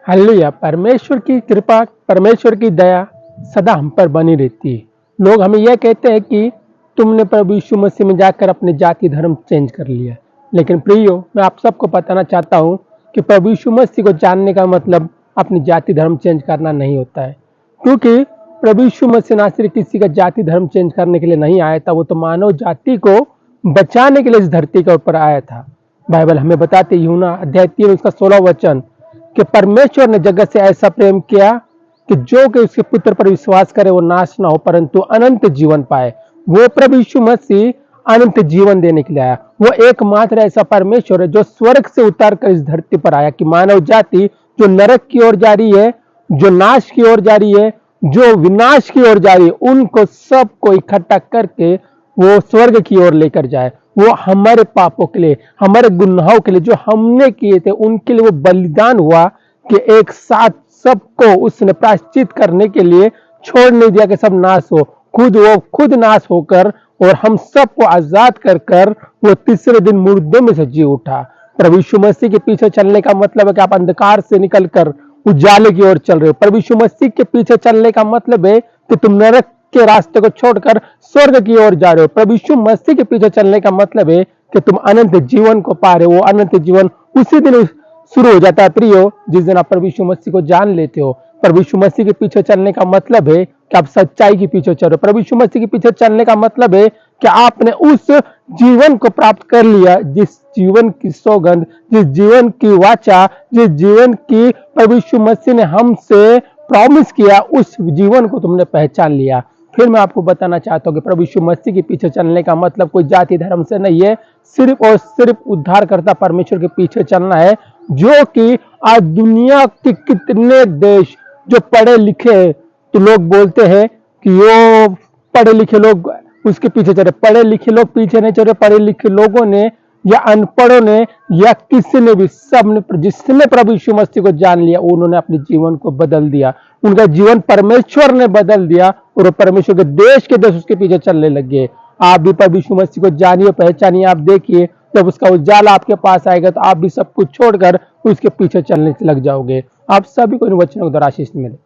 Hallelujah. परमेश्वर की कृपा, परमेश्वर की दया सदा हम पर बनी रहती है। लोग हमें यह कहते हैं कि तुमने प्रभु यीशु मसीह में जाकर अपने जाति धर्म चेंज कर लिया। लेकिन प्रियो, मैं आप सबको बताना चाहता हूँ कि प्रभु यीशु मसीह को जानने का मतलब अपनी जाति धर्म चेंज करना नहीं होता है। क्योंकि प्रभु यीशु मसीह ना सिर्फ किसी का जाति धर्म चेंज करने के लिए नहीं आया था, वो तो मानव जाति को बचाने के लिए इस धरती के ऊपर आया था। बाइबल हमें बताते यूहन्ना अध्याय 3 उसका 16 वचन कि परमेश्वर ने जगत से ऐसा प्रेम किया कि जो कि उसके पुत्र पर विश्वास करे वो नाश ना हो परंतु अनंत जीवन पाए। वो प्रभु यीशु मसीह अनंत जीवन देने के लिए आया। वो एकमात्र ऐसा परमेश्वर है जो स्वर्ग से उतर कर इस धरती पर आया कि मानव जाति जो नरक की ओर जा रही है, जो नाश की ओर जा रही है, जो विनाश की ओर जा रही है, उनको सबको इकट्ठा करके वो स्वर्ग की ओर लेकर जाए। वो हमारे पापों के लिए, हमारे गुनाहों के लिए जो हमने किए थे उनके लिए वो बलिदान हुआ कि एक साथ सबको उसने प्रायश्चित करने के लिए छोड़ नहीं दिया कि सब नाश हो। वो खुद नाश होकर और हम सबको आजाद कर कर वो तीसरे दिन मुर्दों में से जी उठा। प्रभु यीशु मसीह के पीछे चलने का मतलब है कि आप अंधकार से निकलकर उजाले की ओर चल रहे हो। प्रभु यीशु मसीह के पीछे चलने का मतलब है कि तुम नरक के रास्ते को छोड़कर स्वर्ग की ओर जा रहे हो। प्रभु यीशु मसीह के पीछे चलने का मतलब है कि तुम अनंत जीवन को पा रहे हो। वो अनंत जीवन उसी दिन शुरू हो जाता है प्रियो, जिस दिन आप प्रभु यीशु मसीह को जान लेते हो। प्रभु यीशु मसीह के पीछे चलने का मतलब है कि आप सच्चाई के पीछे चल रहे हो। प्रभु यीशु मसीह के पीछे चलने का मतलब है कि आपने उस जीवन को प्राप्त कर लिया जिस जीवन की सौगंध, जिस जीवन की वाचा, जिस जीवन की प्रभु यीशु मसीह ने हमसे प्रॉमिस किया, उस जीवन को तुमने पहचान लिया। फिर मैं आपको बताना चाहता हूँ कि प्रभु यीशु मसीह के पीछे चलने का मतलब कोई जाति धर्म से नहीं है, सिर्फ और सिर्फ उद्धारकर्ता परमेश्वर के पीछे चलना है। जो कि आज दुनिया के कितने देश जो पढ़े लिखे हैं, तो लोग बोलते हैं कि यो पढ़े लिखे लोग उसके पीछे चल रहे। पढ़े लिखे लोग पीछे नहीं चल रहे। पढ़े लिखे लोगों ने या अनपढ़ों ने या किसी ने भी, सब ने, जिसने प्रभु यीशु मसीह को जान लिया उन्होंने अपने जीवन को बदल दिया। उनका जीवन परमेश्वर ने बदल दिया और परमेश्वर के देश उसके पीछे चलने लगे। आप भी प्रभु यीशु मसीह को जानिए, पहचानिए। आप देखिए जब उसका उजाला आपके पास आएगा तो आप भी सब कुछ छोड़कर उसके पीछे चलने लग जाओगे। आप सभी को इन वचनों के द्वारा आशीष मिले।